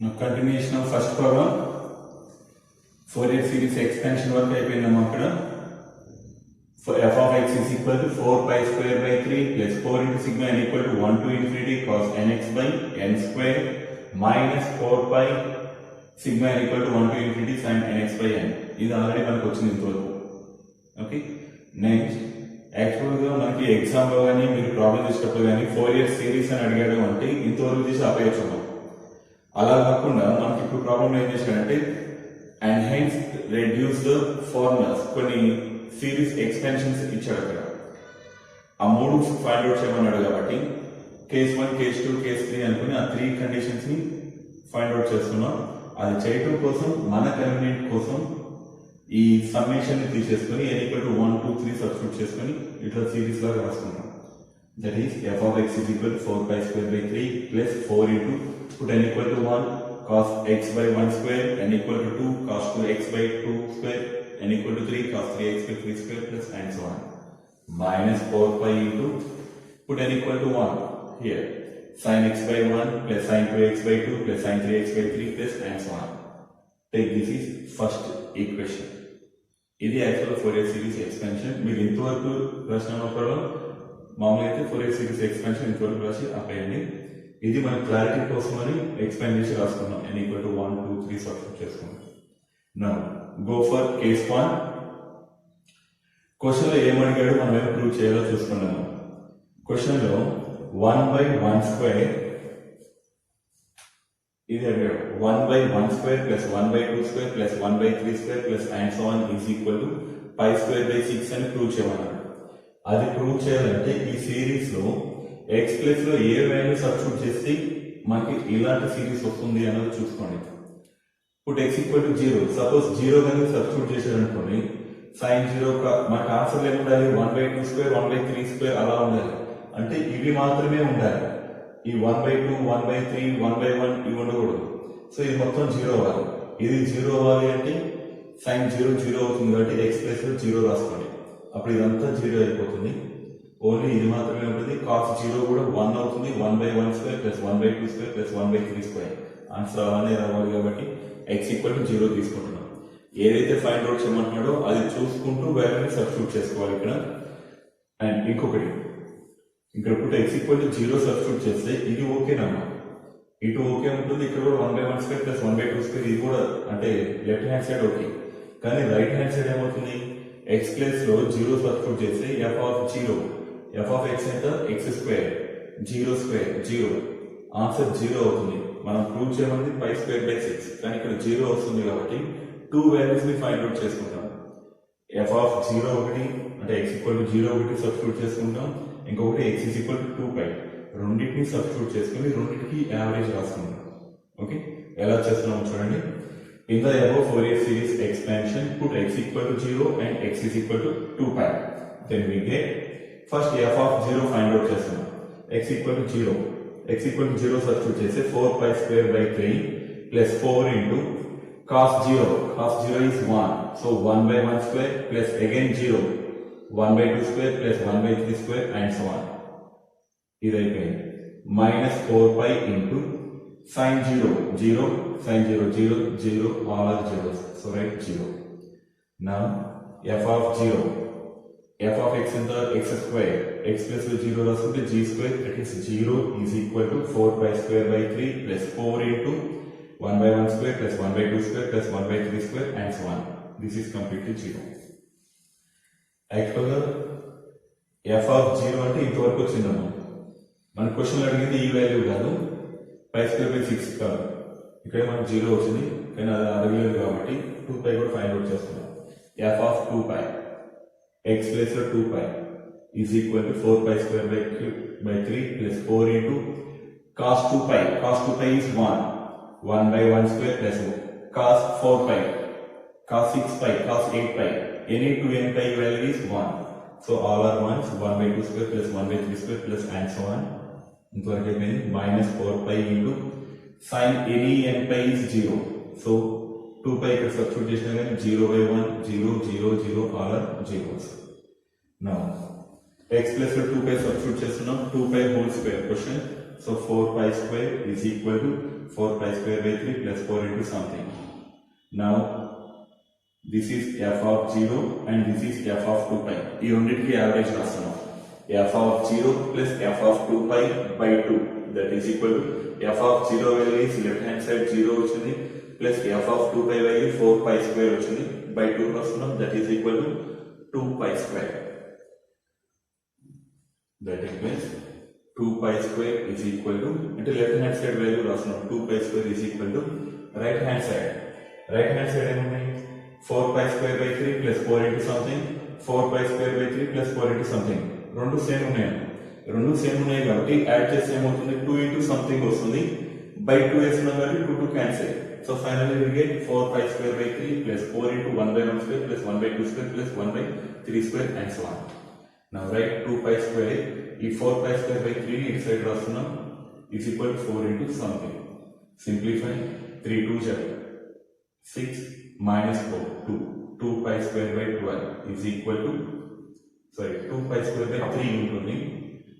Now continuation of first problem. Fourier series expansion work అయిపోయిందమ్మా అక్కడ. f of x is equal to 4 pi square by 3 plus 4 into sigma n equal to 1 to infinity cos nx by n square minus 4 pi sigma n equal to 1 to infinity sin nx by n. ఇది already మనకు వచ్చింది ఇంతవరకు. Okay, next యాక్చువల్గా మనకి ఎగ్జామ్లో కానీ మీరు problem చేసేటప్పుడు కానీ ఫోరియర్ సిరీస్ అని అడిగాడు అంటే ఇంతవరకు తీసి ఆపేయచ్చు. అలా కాకుండా మనకి ఇప్పుడు ప్రాబ్లం ఏం చేశాడంటే and hence reduce the formulas, కొన్ని సిరీస్ ఎక్స్పెన్షన్స్ ఇచ్చాడు అక్కడ. ఆ మూడు ఫైండ్ అవుట్ చేయమన్నాడు కాబట్టి కేస్ 1, కేస్ 2, కేస్ 3 అనుకుని ఆ 3 కండిషన్స్ ని ఫైండ్ అవుట్ చేస్తున్నాం. అది చేయటం కోసం మన కన్వీనియంట్ కోసం ఈ సమ్మేషన్ ని తీసేసుకుని n equal to 1, 2, 3 సబ్స్టిట్యూట్ చేసుకుని ఇట్లా సిరీస్ లాగా రాసుకుంటాం. That is f of x is equal to 4 pi square by 3 plus 4 into put n equal to 1 cos x by 1 square n equal to 2 cos 2x by 2 square n equal to 3 cos 3x by 3 square plus and so on minus 4 pi into put n equal to 1 here sin x by 1 plus sin 2x by 2 plus sin 3x by 3 plus and so on. Take this is first equation. ఇది actual Fourier series expansion. మీరు ఇంతవరకు రాసిన problem మామూలుగా అయితే Fourier series expansion ఇంతవరకు రాసి అప్పయండి. ఇది మన క్లారిటీ కోసం అని ఎక్స్పాండ్ చేసి రాసుకున్నాం. n equal to 1, 2, 3 సబ్స్టిట్యూట్ చేసుకున్నాం. Now go for case 1. Question లో ఏమడిగాడు మనం ఏం ప్రూవ్ చేయాలో చూసుకున్నాము. క్వశ్చన్ లో 1/1 స్క్వేర్ ఇది అడిగాడు. 1/1 square plus 1/2 square plus 1/3 square plus and so on is equal to π square by 6 అని ప్రూవ్ చేయమన్నాడు. అది ప్రూవ్ చేయాలంటే ఈ సిరీస్ లో x ప్లస్ లో ఏ వాల్యూ సబ్స్టిట్యూట్ చేస్తే మనకి ఇలాంటి సిరీస్ వస్తుంది అన్నది చూసుకోండి. Put x equal to 0. Suppose 0 కనుక సబ్స్టిట్యూట్ చేశారనుకోండి sin 0 మనకి ఆన్సర్ ఏముండాలి? 1/2 స్క్వేర్ 1/3 స్క్వేర్ అలా ఉండాలి. అంటే ఇవి మాత్రమే ఉండాలి. ఈ 1/2 1/3 1/1 ఇవి ఉండకూడదు. సో ఇది మొత్తం 0 అవ్వాలి. ఇది 0 అవ్వాలి అంటే sin 0 0 అవుతుంది కాబట్టి x ప్లస్ లో 0 రాసుకోండి. అప్పుడు ఇదంతా 0 అయిపోతుంది. ఓన్లీ ఇది మాత్రమే ఉంటుంది. cos 0 కూడా 1 అవుతుంది. 1/1 square plus 1/2 square plus 1/3 square answer అలానే రావాలి కాబట్టి x ఈక్వల్ టు 0 తీసుకుంటున్నాం. ఏదైతే ఫైండ్ అవుట్ చేయమంటున్నాడో అది చూసుకుంటూ వాల్యూని సబ్స్టిట్యూట్ చేసుకోవాలి ఇక్కడ. అండ్ ఇంకొకటి ఇక్కడ put x equal to 0 substitute చేస్తే ఇది ఓకేనమ్మా, ఇటు ఓకే ఉంటుంది. ఇక్కడ కూడా 1/1 స్క్వేర్ ప్లస్ 1/2 స్క్వేర్ ఇది కూడా అంటే లెఫ్ట్ హ్యాండ్ సైడ్ ఓకే. కానీ రైట్ హ్యాండ్ సైడ్ ఏమవుతుంది? x ప్లస్ లో 0 సబ్స్టిట్యూట్ చేస్తే f of x ఎంత? x స్క్వేర్ 0 స్క్వేర్ 0 ఆన్సర్ 0 అవుతుంది. మనం ప్రూవ్ చేయమంది π స్క్వేర్ బై 6 కానీ ఇక్కడ 0 వస్తుంది కాబట్టి 2 వాల్యూస్ ని ఫైండ్ అవుట్ చేసుకుంటాం. f of 0 ఒకటి అంటే x ఈక్వల్ టు 0 ఒకటి సబ్స్టిట్యూట్ చేసుకుంటాం. ఇంకొకటి x is equal to 2π రెండింటిని సబ్స్టిట్యూట్ చేసుకుని రెండింటికి యావరేజ్ రాసుకుంటాం. ఓకే, ఎలా చేస్తున్నామో చూడండి. In the above Fourier series expansion, put x equal to 0 and x is equal to 2π. Then we get first f of 0 find out చేస్తున్నాం. x equal to 0. x equal to 0 substitute చేస్తే 4π square by 3 plus 4 into cos 0. Cos 0 is 1. So 1/1 square plus again 0. 1/2 square plus 1/3 square and so on. ఇది అయిపోయింది. minus 4π into sin 0 0 sin 0 0 0 all are zeros. So write 0. Now f of 0. f of x in the x square. x plus 0 రాసుకుంటే g square. That is 0 is equal to 4π square by 3 plus 4 into 1/1 square plus 1/2 square plus 1/3 square and so on. This is completely 0. యాక్చువల్గా f of 0 అంటే ఇంతవరకు వచ్చిందమ్మా. మన question అడిగింది ఈ value కాదు, π square by 6 కాదు. ఇక్కడ మనకు 0 వచ్చింది కానీ అది అడగలేదు కాబట్టి 2π కూడా ఫైండ్ అవుట్ చేస్తున్నాం. f of 2π x ప్లస్ లో 2π is equal to 4π square by 3 plus 4 into cos 2π. cos 2π is 1 1/1 square plus cos 4π cos 6π cos 8π any 2nπ value is 1. So all are 1s. 1/2 square plus 1/3 square plus and so on. ఇంతవరకు అయిపోయింది. minus 4π into sin any nπ is 0. So 2π ఇక్కడ substitute చేసినా కానీ 0/1 0 0 0 all are zeros. Now x plus 2π substitute చేస్తున్నాం. 2π whole square question. So 4π square is equal to 4 pi square by 3 plus 4 into something. Now this is f of 0 and this is f of 2 pi. ఈ రెండింటికి average రాస్తున్నాం. f of 0 plus f of 2 pi by 2 that is equal to f of 0 value is left hand side 0 వచ్చింది plus f of 2 pi value 4 pi square వచ్చింది by 2 రాస్తున్నాం that is equal to 2 pi square. That implies 2 pi square is equal to అంటే left hand side value రాస్తున్నాం 2 pi square is equal to right hand side. Right hand side ఏమున్నాయి 4 pi square by 3 plus 4 into something 4 pi square by 3 plus 4 into something రెండు same ఉన్నాయి కాబట్టి add చేస్తే ఏమవుతుంది 2 into something వస్తుంది by 2 వేస్తున్నాం కాబట్టి 2 to cancel. So finally we get 4 pi square by 3 plus 4 into 1 by 1 square plus 1 by 2 square plus 1 by 3 square and so on. Now write 2 pi square ఈ 4 pi square by 3 ఇటు side రాస్తున్నాం is equal to 4 into something. Simplify 3 2 6 minus 4 2 pi square by 12 is equal to 2 pi square by 3 ఉంటుంది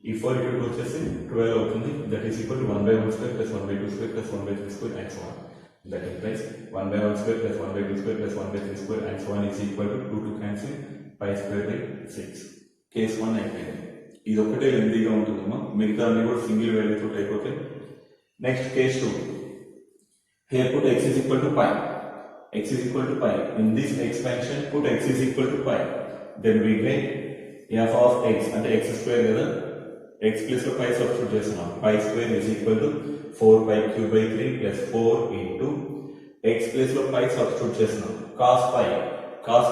ఈ 4 ఇక్కడ వచ్చేసి 12 అవుతుంది that is equal to 1 by 1 square plus 1 by 2 square plus 1 by 3 square and so on. That implies 1 by 1 square plus 1 by 2 square plus 1 by 3 square and so on is equal to 2 to cancel pi square by 6. Case 1 అయిపోయింది. ఇది ఒకటే లెంతీగా ఉంటుందమ్మా మిగతా అన్ని కూడా single value తోటి అయిపోతాయి. Next case 2. Here put x is equal to pi. X is equal to pi. In this expansion put x is equal to pi. Then we get f of x అంటే x square కదా x plus లో pi substitute చేస్తున్నాం pi square is equal to 4 pi cube by 3 plus 4 into x plus లో pi substitute చేస్తున్నాం cos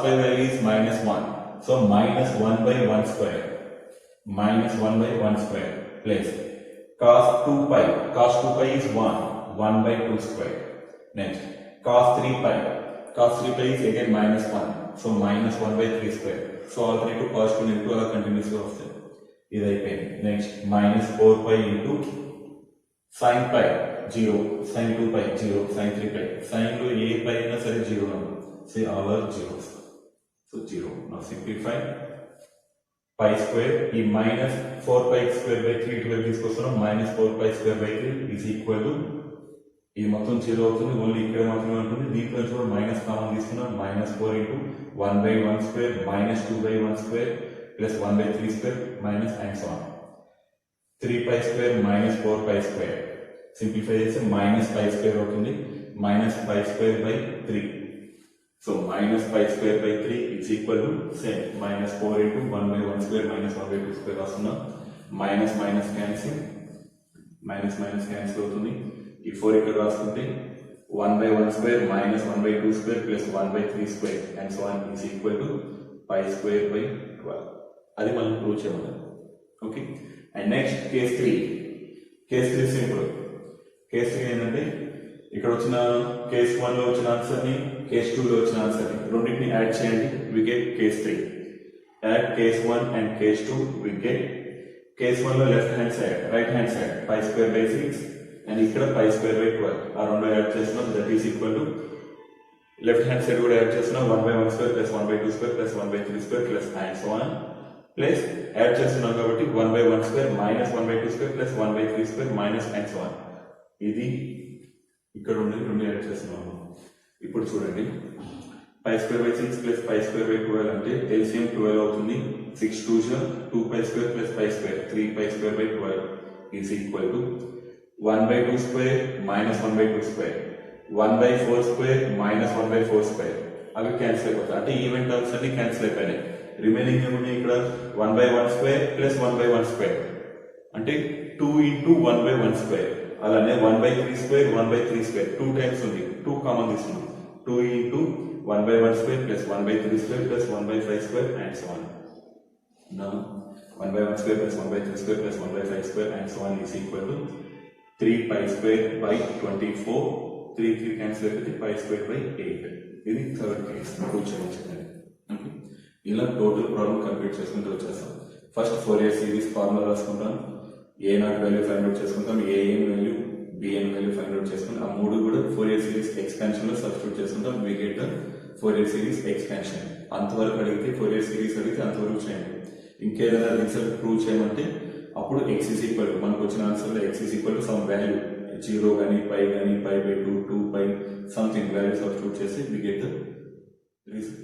pi value is -1 so -1 by 1 square plus cos 2 pi is 1 by 2 square. Next cos 3 pi is again -1 so -1 by 3 square. So all three to positive negative అలా continuous గా వస్తాయి. ఇది అయిపోయింది. Next -4 pi into sin pi 0 sin 2 pi 0 sin 3 pi sin లో ఏ pi అయినా సరే 0 ነው say all are zeros so 0. Now simplify pi square ఈ -4 pi square by 3 ఇటువైపు తీసుకొస్తున్నాం -4 pi square by 3 is equal to ఇది మొత్తం 0 అవుతుంది ఓన్లీ ఇక్కడ మాత్రమే ఉంటుంది దీంట్లో కూడా మైనస్ కామన్ తీసుకున్నాం -4 into 1 by 1 square -2 by 1 square plus 1 by 3 square minus and so on. 3 pi square -4 pi square simplify చేస్తే -pi square అవుతుంది -pi square by 3 so -pi square by 3 is equal to same -4 into 1 by 1 square -1 by 2 square రాస్తున్నాం cancel అవుతుంది ఈ 4 ఇక్కడ రాసుకుంటే 1 by 1 square -1 by 2 square plus 1 by 3 square and so on is equal to pi square by 12. అది మనం prove చేయాలి. Okay and next case 3 simple. Case 3 ఏంటంటే ఇక్కడ వచ్చిన కేస్ 1 లో వచ్చిన ఆన్సర్ ని కేస్ 2 లో వచ్చిన ఆన్సర్ ని రెండింటిని యాడ్ చేయండి we get case 3. Add case 1 and case 2 we get case 1 లో left hand side right hand side pi square by 6 and ఇక్కడ pi square by 12 ఆ రెండు యాడ్ చేస్తున్నాం that is equal to left hand side కూడా add చేస్తున్నాం 1 by 1 square plus 1 by 2 square plus 1 by 3 square plus and so on plus add చేస్తున్నాం కాబట్టి 1 by 1 square minus 1 by 2 square plus 1 by 3 square minus and so on. ఇది ఇక్కడ రెండు add చేస్తున్నాం. ఇప్పుడు చూడండి pi square by 6 plus pi square by 12 అంటే LCM 12 అవుతుంది 6 2s 2 pi square plus pi square 3 pi square by 12 is equal to 1 by 2 square minus 1 by 2 square 1 by 4 square minus 1 by 4 square అవి cancel అయిపోతాయి అంటే even terms అన్ని cancel అయిపోయినాయి. Remaining ఏమున్నాయి ఇక్కడ 1 by 1 square plus 1 by 1 square అంటే 2 into 1 by 1 square అలానే 1 by 3 square 1 by 3 square 2 times ఉంది 2 కామన్ తీసుకున్నాం 2 into 1 by 1 square plus 1 by 3 square plus 1 by 5 square and so on. Now 1 by 1 square plus 1 by 3 square plus 1 by 5 square and so on is equal to 3 pi square by 24 3 cancel అయిపోతే pi square by 8. ఇది third case prove చేయవచ్చు. ఇలా total problem complete చేసుకుంటూ వచ్చేస్తాం. First Fourier series formula రాసుకుంటాం a0 value find out చేసుకుంటాం an value bn value find out చేసుకుంటాం ఆ మూడు కూడా ఫోరియర్ సిరీస్ ఎక్స్పాన్షన్ లో సబ్స్టిట్యూట్ చేసుకుంటాం we get the Fourier series expansion. అంతవరకు అడిగితే ఫోరియర్ సిరీస్ అడిగితే అంతవరకు చేయండి. ఇంకేదైనా రిజల్ట్ ప్రూవ్ చేయమంటే అప్పుడు x is equal to మనకు వచ్చిన ఆన్సర్ లో x is equal to some value 0 కానీ పై కానీ pi by 2 2 pi something value substitute చేసి వి గెట్ ద రిజల్ట్.